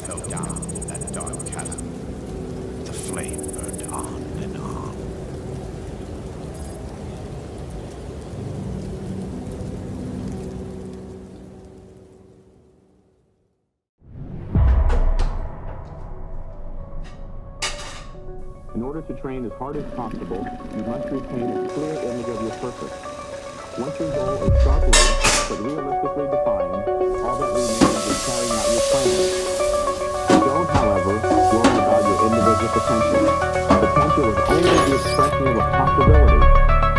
fell down in that dark chasm. The flame burned on and on. In order to train as hard as possible, you must retain a clear image of your purpose. Once your goal is sharply but realistically defined, all that remains is carrying out your plan. Don't, however, worry about your individual potential. Potential is only the expression of a possibility,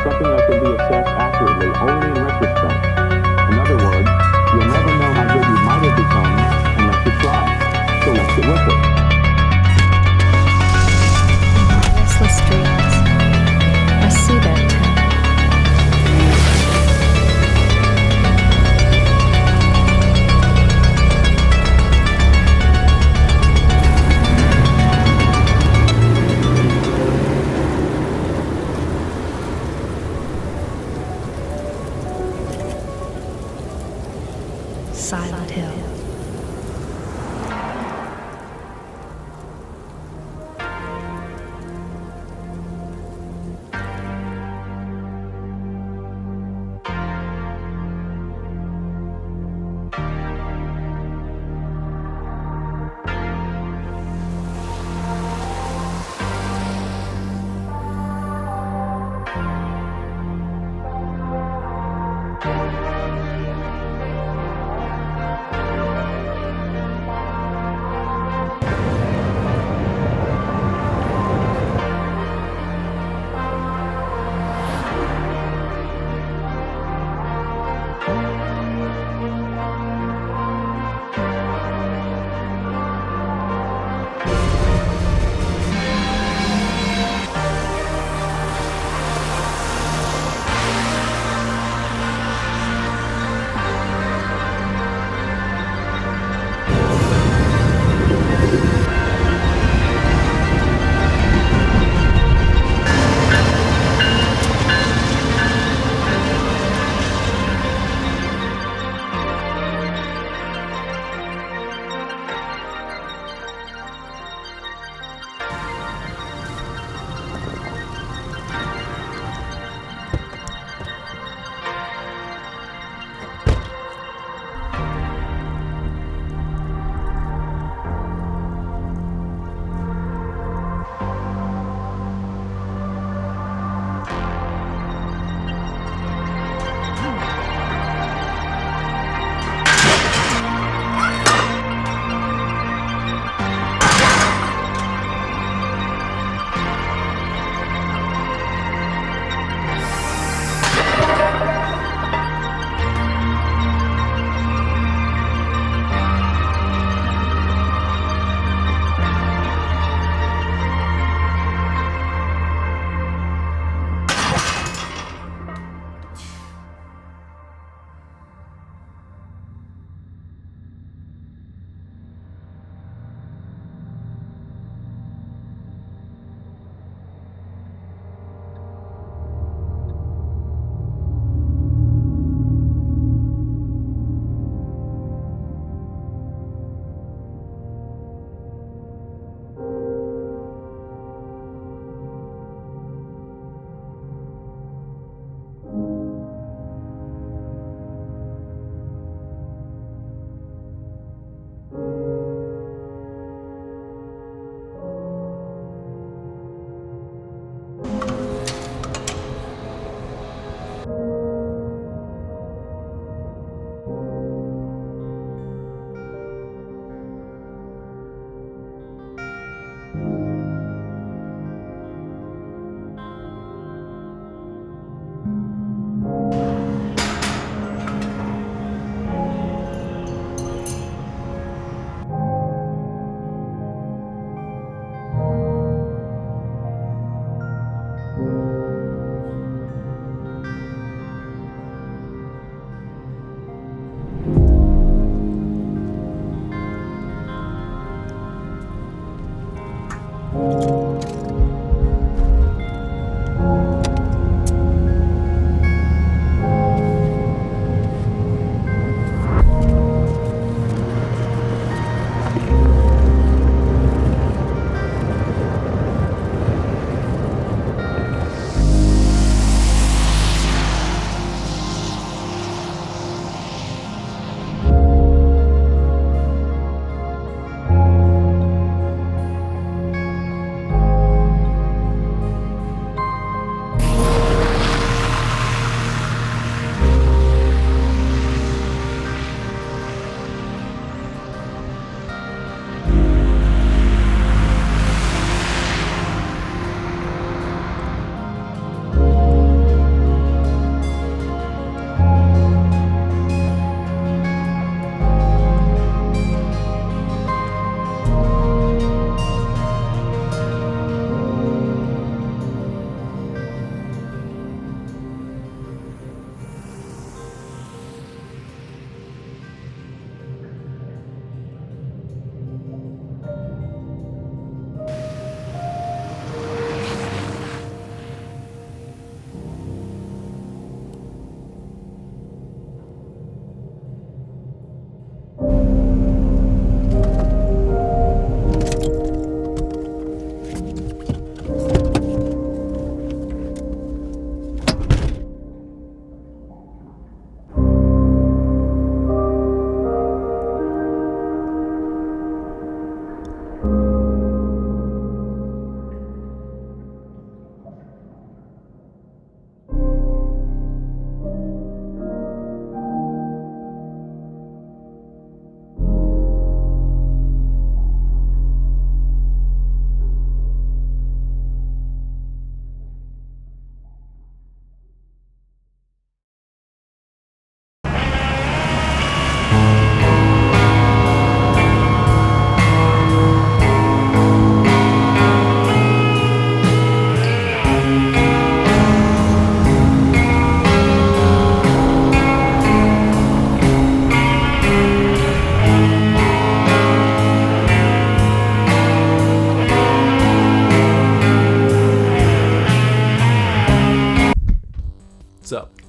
something that can be assessed accurately only in retrospect. In other words, you'll never know how good you might have become unless you try. So let's get with it. Restless dreams. I see that too. Silent Hill.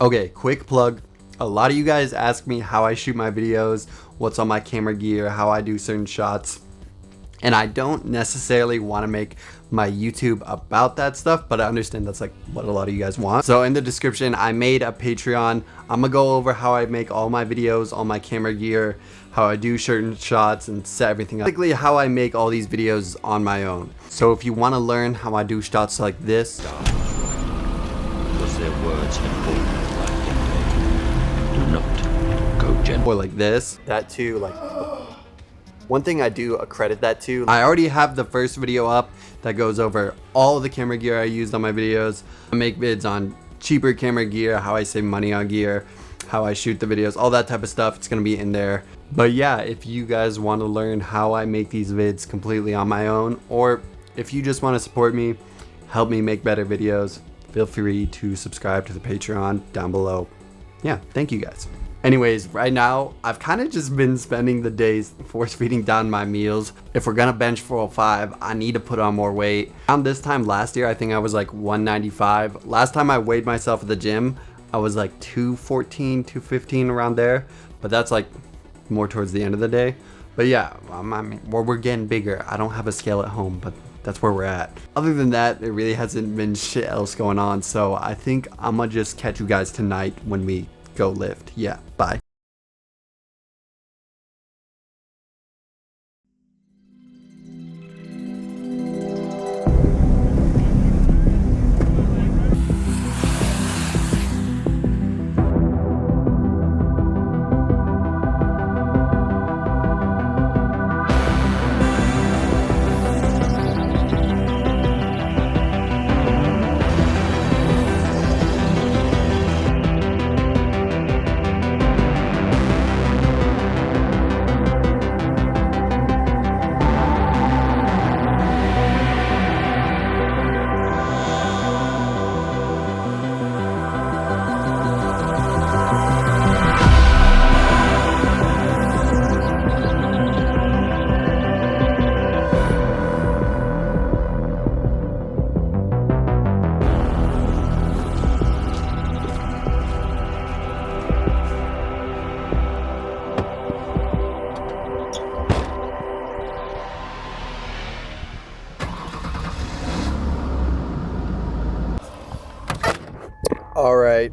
Okay, quick plug. A lot of you guys ask me how I shoot my videos, what's on my camera gear, how I do certain shots. And I don't necessarily want to make my YouTube about that stuff, but I understand that's like what a lot of you guys want. So in the description, I made a Patreon. I'm gonna go over how I make all my videos, all my camera gear, how I do certain shots and set everything up. Basically how I make all these videos on my own. So if you want to learn how I do shots like this, Was their words important like do not go gentle. or like this, that too, like one thing I do accredit that to, I already have the first video up that goes over all the camera gear I used on my videos. I make vids on cheaper camera gear, how I save money on gear, how I shoot the videos, all that type of stuff. It's gonna be in there. But yeah, if you guys want to learn how I make these vids completely on my own, or if you just want to support me, help me make better videos, feel free to subscribe to the Patreon down below. Yeah, thank you guys. Anyways, right now, I've kind of just been spending the days force feeding down my meals. If we're gonna bench 405, I need to put on more weight. Around this time last year, I think I was like 195. Last time I weighed myself at the gym, I was like 214, 215 around there. But that's like more towards the end of the day. But yeah, I mean, we're getting bigger. I don't have a scale at home, but that's where we're at. Other than that, there really hasn't been shit else going on. So I think I'm gonna just catch you guys tonight when we go lift. Yeah, bye. All right.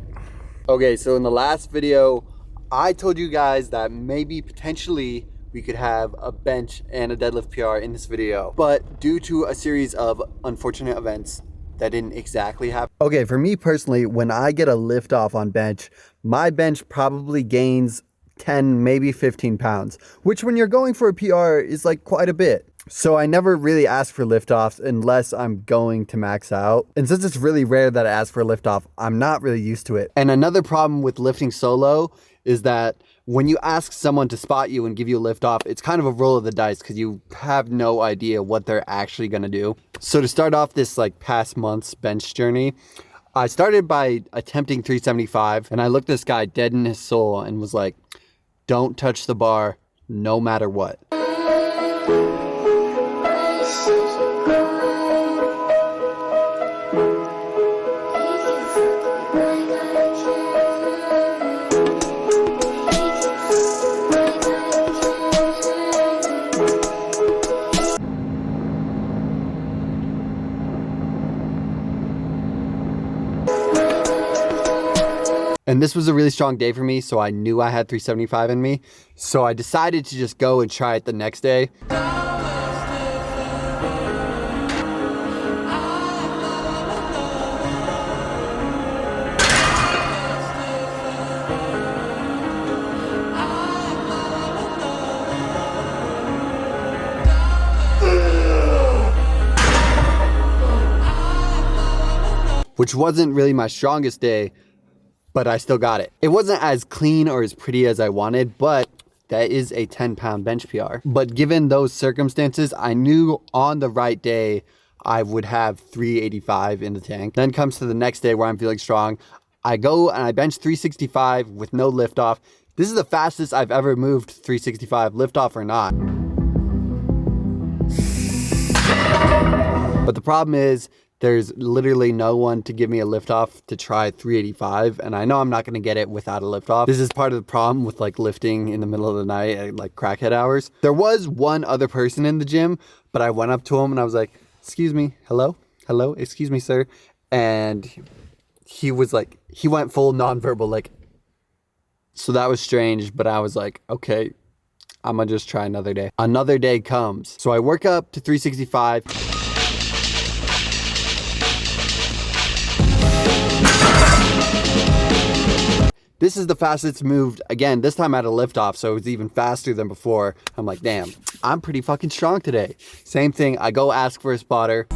Okay, so in the last video, I told you guys that maybe potentially we could have a bench and a deadlift PR in this video. But due to a series of unfortunate events, that didn't exactly happen. Okay, for me personally, when I get a lift off on bench, my bench probably gains 10, maybe 15 pounds, which when you're going for a PR is like quite a bit. So I never really ask for liftoffs unless I'm going to max out. And since it's really rare that I ask for a liftoff, I'm not really used to it. And another problem with lifting solo is that when you ask someone to spot you and give you a liftoff, it's kind of a roll of the dice because you have no idea what they're actually gonna do. So to start off this like past month's bench journey, I started by attempting 375 and I looked this guy dead in his soul and was like, don't touch the bar no matter what. And this was a really strong day for me, so I knew I had 375 in me. So I decided to just go and try it the next day. Which wasn't really my strongest day, but I still got it. It wasn't as clean or as pretty as I wanted, but that is a 10-pound bench PR. But given those circumstances, I knew on the right day, I would have 385 in the tank. Then comes to the next day where I'm feeling strong. I go and I bench 365 with no liftoff. This is the fastest I've ever moved 365, liftoff or not. But the problem is there's literally no one to give me a lift off to try 385. And I know I'm not going to get it without a lift off. This is part of the problem with like lifting in the middle of the night at like crackhead hours. There was one other person in the gym, but I went up to him and I was like, excuse me, hello, excuse me, sir. And he was like, he went full nonverbal, like, so that was strange, but I was like, okay, I'm gonna just try another day. Another day comes. So I work up to 365. This is the fastest moved, again, this time I had a lift off, so it was even faster than before. I'm like, damn, I'm pretty fucking strong today. Same thing, I go ask for a spotter.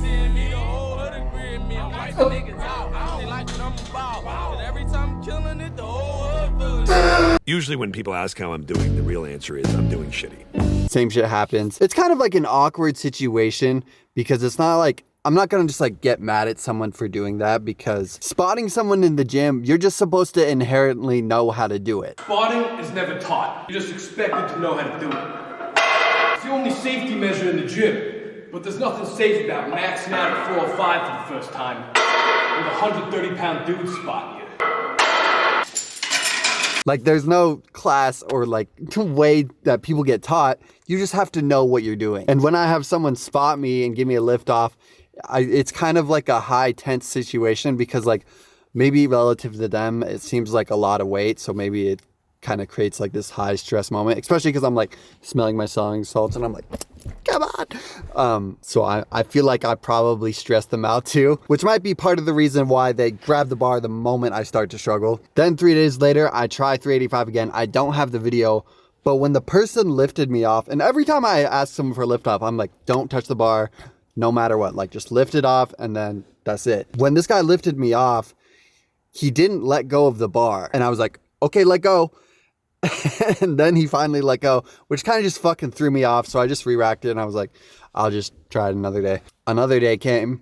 Usually when people ask how I'm doing, the real answer is I'm doing shitty. Same shit happens. It's kind of like an awkward situation because it's not like, I'm not gonna just like get mad at someone for doing that, because spotting someone in the gym, you're just supposed to inherently know how to do it. Spotting is never taught. You're just expected to know how to do it. It's the only safety measure in the gym, but there's nothing safe about maxing out at 405 for the first time with a 130-pound dude spotting you. Like there's no class or like way that people get taught. You just have to know what you're doing. And when I have someone spot me and give me a lift off, it's kind of like a high tense situation because like maybe relative to them, it seems like a lot of weight. So maybe it kind of creates like this high stress moment, especially because I'm like smelling my smelling salts and I'm like, come on. So I feel like I probably stressed them out too, which might be part of the reason why they grab the bar the moment I start to struggle. Then 3 days later, I try 385 again. I don't have the video, but when the person lifted me off, and every time I ask someone for a lift off, I'm like, don't touch the bar no matter what, like just lift it off and then that's it. When this guy lifted me off, he didn't let go of the bar. And I was like, okay, let go. And then he finally let go, which kind of just fucking threw me off. So I just re-racked it and I was like, I'll just try it another day. Another day came.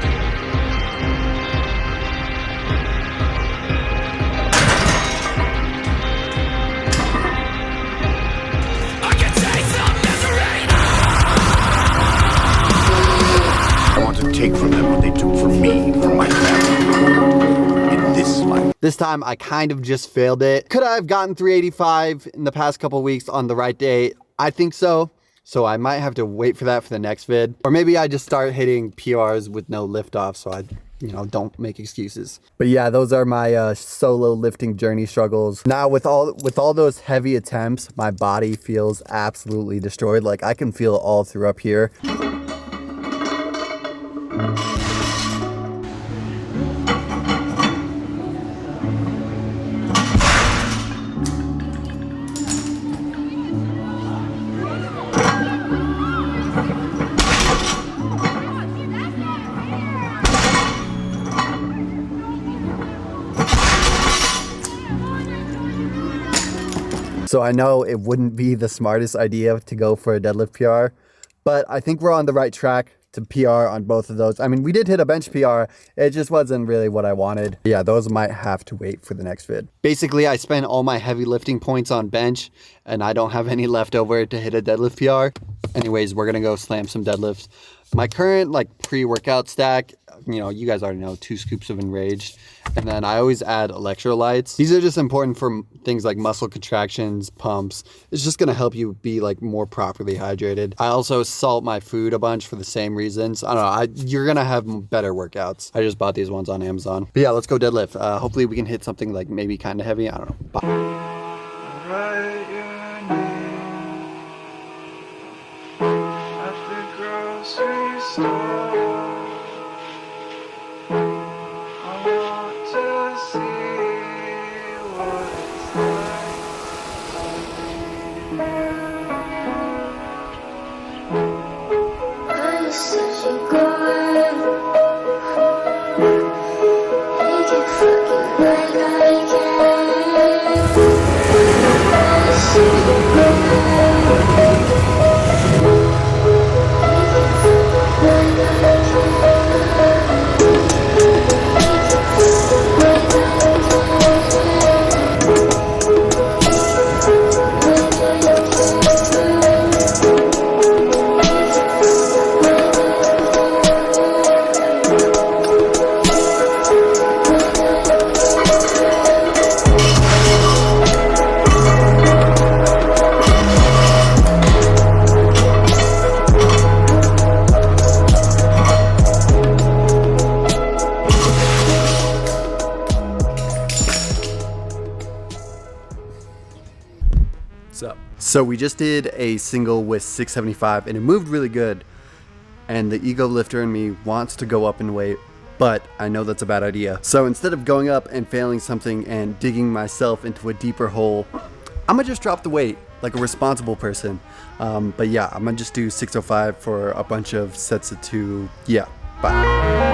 I want to take from them what they took from me, from my family, in this life. This time I kind of just failed it. Could I have gotten 385 in the past couple weeks on the right day? I think so. So I might have to wait for that for the next vid. Or maybe I just start hitting PRs with no lift off so I, don't make excuses. But yeah, those are my solo lifting journey struggles. Now with all those heavy attempts, my body feels absolutely destroyed. Like I can feel all through up here. So I know it wouldn't be the smartest idea to go for a deadlift PR, but I think we're on the right track to PR on both of those. I mean, we did hit a bench PR. It just wasn't really what I wanted. Yeah, those might have to wait for the next vid. Basically, I spent all my heavy lifting points on bench and I don't have any left over to hit a deadlift PR. Anyways, we're gonna go slam some deadlifts. My current pre-workout stack, you guys already know, 2 scoops of Enraged. And then I always add electrolytes. These are just important for things like muscle contractions, pumps. It's just gonna help you be more properly hydrated. I also salt my food a bunch for the same reasons. I don't know, you're gonna have better workouts. I just bought these ones on Amazon. But yeah, let's go deadlift. Hopefully we can hit something maybe kind of heavy, I don't know. Bye. So we just did a single with 675 and it moved really good. And the ego lifter in me wants to go up in weight, but I know that's a bad idea. So instead of going up and failing something and digging myself into a deeper hole, I'm gonna just drop the weight like a responsible person. But yeah, I'm gonna just do 605 for a bunch of sets of 2. Yeah, bye.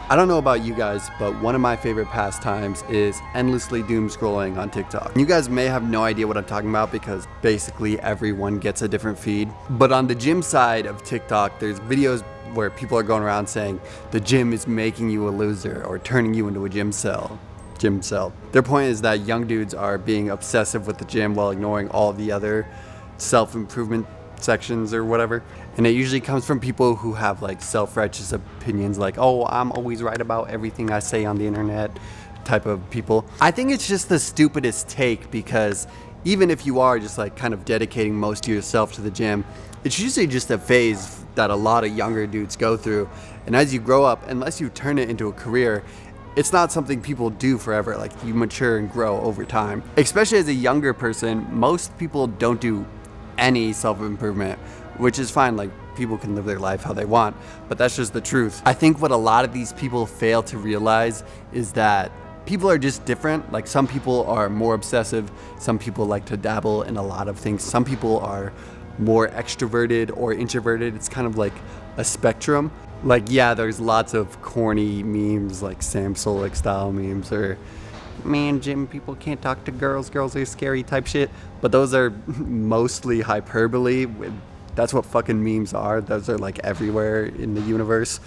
I don't know about you guys, but one of my favorite pastimes is endlessly doom scrolling on TikTok. You guys may have no idea what I'm talking about because basically everyone gets a different feed. But on the gym side of TikTok, there's videos where people are going around saying the gym is making you a loser or turning you into a gym cell. Their point is that young dudes are being obsessive with the gym while ignoring all the other self-improvement sections or whatever. And it usually comes from people who have like self-righteous opinions like, oh, I'm always right about everything I say on the internet type of people. I think it's just the stupidest take because even if you are just like kind of dedicating most of yourself to the gym, it's usually just a phase that a lot of younger dudes go through. And as you grow up, unless you turn it into a career, it's not something people do forever. Like you mature and grow over time. Especially as a younger person, most people don't do any self-improvement, which is fine. Like people can live their life how they want, but that's just the truth. I think what a lot of these people fail to realize is that people are just different. Like some people are more obsessive, some people like to dabble in a lot of things, some people are more extroverted or introverted. It's kind of like a spectrum. Like yeah, there's lots of corny memes like Sam Solik style memes or man, gym people can't talk to girls are scary type shit, but those are mostly hyperbole. That's what fucking memes are. Those are like everywhere in the universe.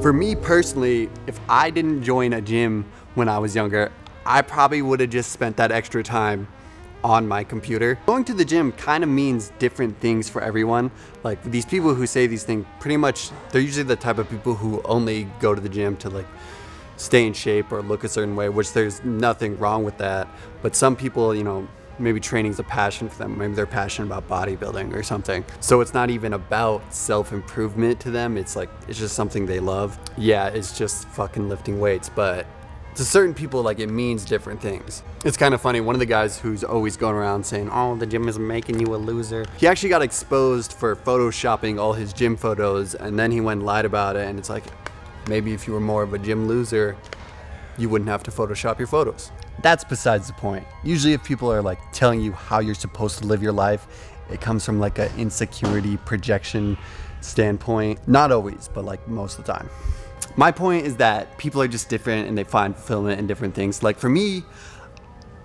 For me personally, if I didn't join a gym when I was younger, I probably would have just spent that extra time on my computer. Going to the gym kind of means different things for everyone. Like these people who say these things, pretty much, they're usually the type of people who only go to the gym to like stay in shape or look a certain way, which there's nothing wrong with that. But some people, you know, maybe training's a passion for them. Maybe they're passionate about bodybuilding or something. So it's not even about self-improvement to them. It's like, it's just something they love. Yeah, it's just fucking lifting weights, but to certain people, like it means different things. It's kind of funny. One of the guys who's always going around saying, oh, the gym is making you a loser. He actually got exposed for photoshopping all his gym photos and then he went and lied about it. And it's like, maybe if you were more of a gym loser, you wouldn't have to Photoshop your photos. That's besides the point. Usually if people are like telling you how you're supposed to live your life, it comes from like an insecurity projection standpoint. Not always, but like most of the time. My point is that people are just different and they find fulfillment in different things. Like for me,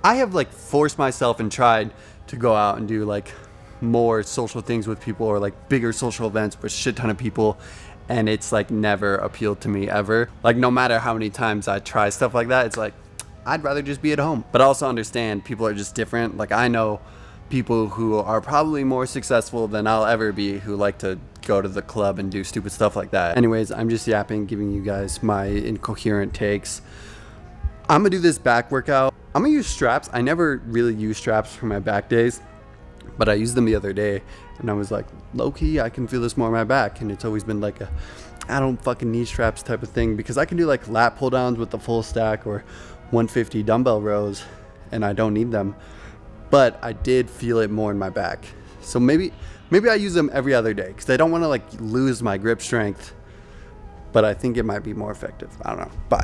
I have like forced myself and tried to go out and do like more social things with people or like bigger social events with a shit ton of people. And it's like never appealed to me ever. Like no matter how many times I try stuff like that, it's like, I'd rather just be at home. But I also understand people are just different. Like I know people who are probably more successful than I'll ever be who like to go to the club and do stupid stuff like that. Anyways, I'm just yapping, giving you guys my incoherent takes. I'm gonna do this back workout. I'm gonna use straps. I never really use straps for my back days, but I used them the other day and I was like, low-key, I can feel this more in my back. And it's always been like a, I don't fucking need straps type of thing because I can do like lat pull downs with the full stack or 150 dumbbell rows and I don't need them, but I did feel it more in my back. So maybe I use them every other day because I don't want to like lose my grip strength, but I think it might be more effective. I don't know. Bye.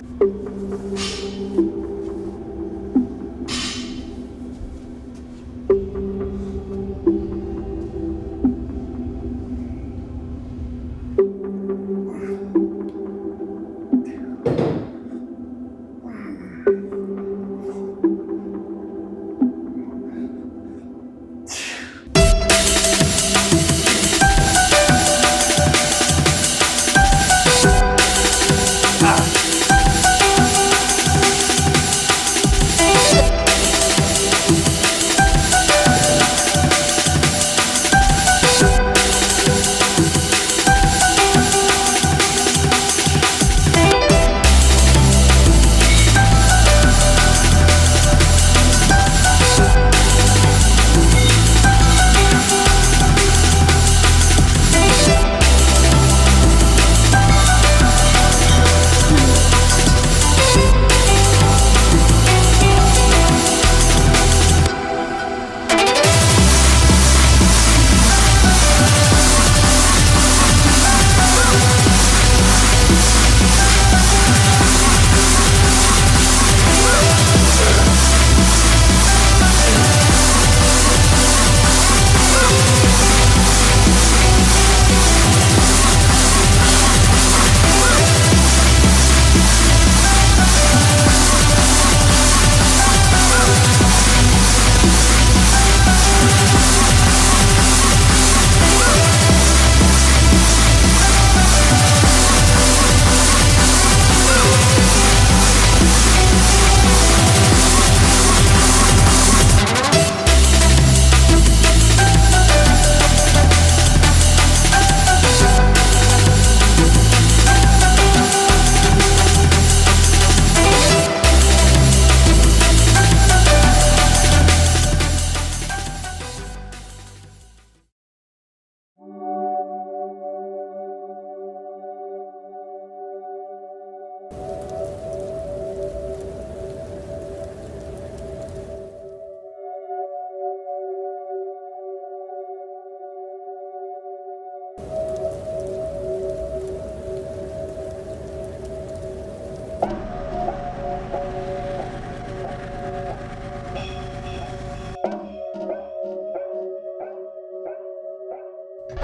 I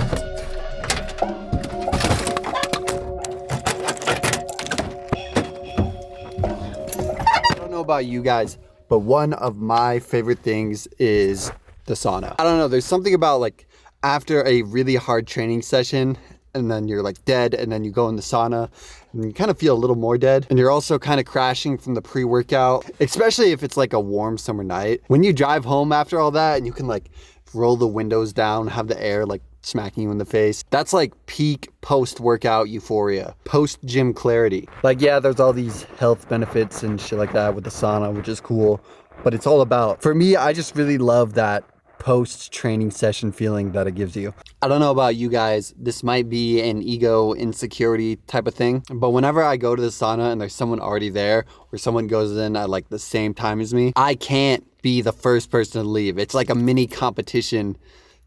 don't know about you guys, but one of my favorite things is the sauna. I don't know, there's something about like after a really hard training session and then you're like dead and then you go in the sauna and you kind of feel a little more dead and you're also kind of crashing from the pre-workout, especially if it's like a warm summer night. When you drive home after all that and you can like roll the windows down, have the air like smacking you in the face. That's like peak post-workout euphoria, post-gym clarity. Like, yeah, there's all these health benefits and shit like that with the sauna, which is cool, but it's all about, for me, I just really love that post-training session feeling that it gives you. I don't know about you guys, this might be an ego insecurity type of thing, but whenever I go to the sauna and there's someone already there or someone goes in at like the same time as me, I can't be the first person to leave. It's like a mini competition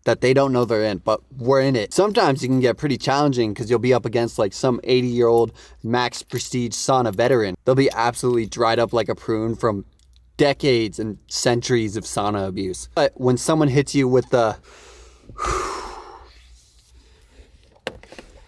that they don't know they're in, but we're in it. Sometimes it can get pretty challenging because you'll be up against like some 80-year-old max prestige sauna veteran. They'll be absolutely dried up like a prune from decades and centuries of sauna abuse. But when someone hits you with the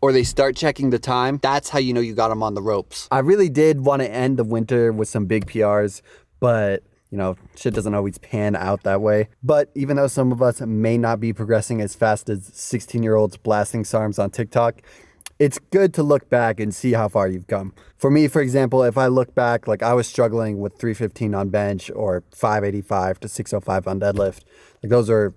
or they start checking the time, that's how you know you got them on the ropes. I really did want to end the winter with some big PRs, but you know, shit doesn't always pan out that way. But even though some of us may not be progressing as fast as 16-year-olds blasting SARMs on TikTok, it's good to look back and see how far you've come. For me, for example, if I look back, like I was struggling with 315 on bench or 585 to 605 on deadlift. Like those are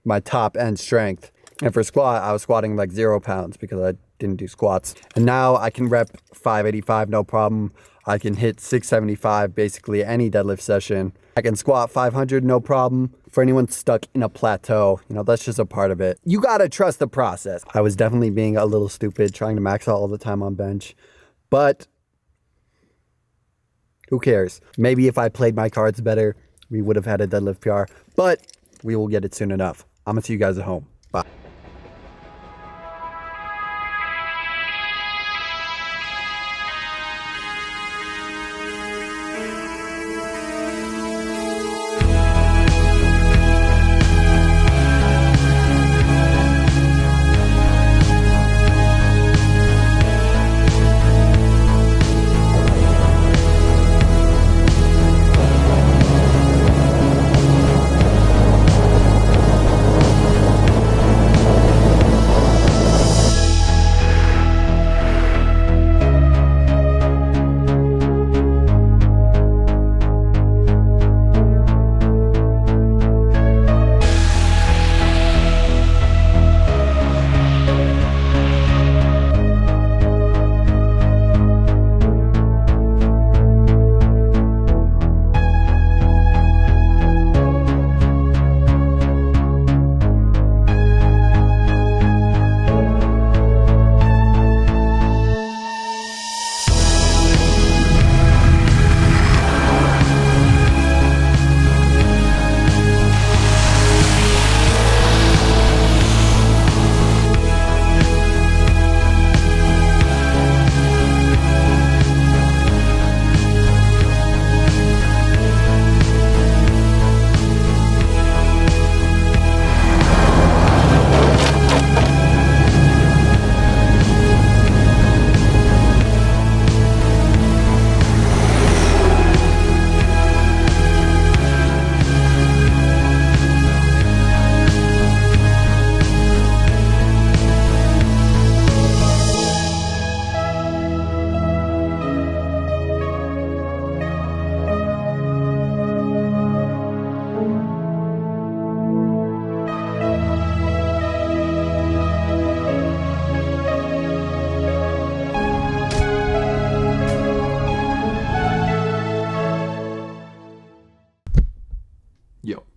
my top end strength. And for squat, I was squatting like 0 pounds because I didn't do squats. And now I can rep 585, no problem. I can hit 675 basically any deadlift session. I can squat 500, no problem. For anyone stuck in a plateau, you know, that's just a part of it. You gotta trust the process. I was definitely being a little stupid trying to max out all the time on bench, but who cares? Maybe if I played my cards better, we would have had a deadlift PR, but we will get it soon enough. I'm gonna see you guys at home. Bye.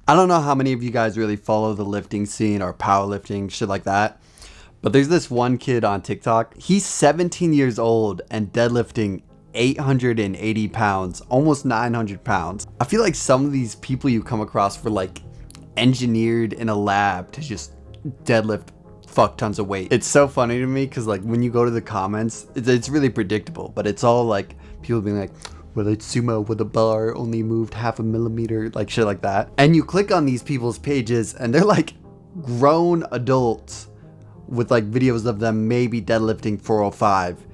I don't know how many of you guys really follow the lifting scene or powerlifting, shit like that. But there's this one kid on TikTok. He's 17 years old and deadlifting 880 pounds, almost 900 pounds. I feel like some of these people you come across were like engineered in a lab to just deadlift fuck tons of weight. It's so funny to me because like when you go to the comments, it's really predictable, but it's all like people being like, well, it's sumo with a bar only moved 0.5 millimeter, like shit like that. And you click on these people's pages and they're like grown adults with like videos of them maybe deadlifting 405.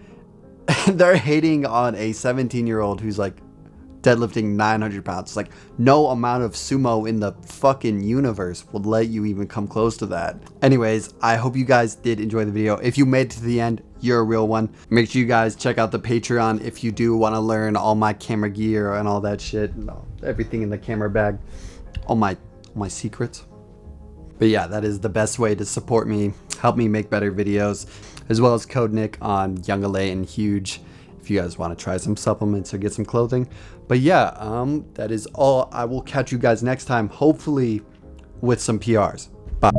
They're hating on a 17-year-old who's like deadlifting 900 pounds. It's like no amount of sumo in the fucking universe would let you even come close to that. Anyways, I hope you guys did enjoy the video. If you made it to the end, you're a real one. Make sure you guys check out the Patreon if you do want to learn all my camera gear and all that shit, and everything in the camera bag, all my secrets. But yeah, that is the best way to support me, help me make better videos, as well as code Nick on Youngale and Huge if you guys want to try some supplements or get some clothing. But yeah, that is all. I will catch you guys next time, hopefully with some PRs. Bye.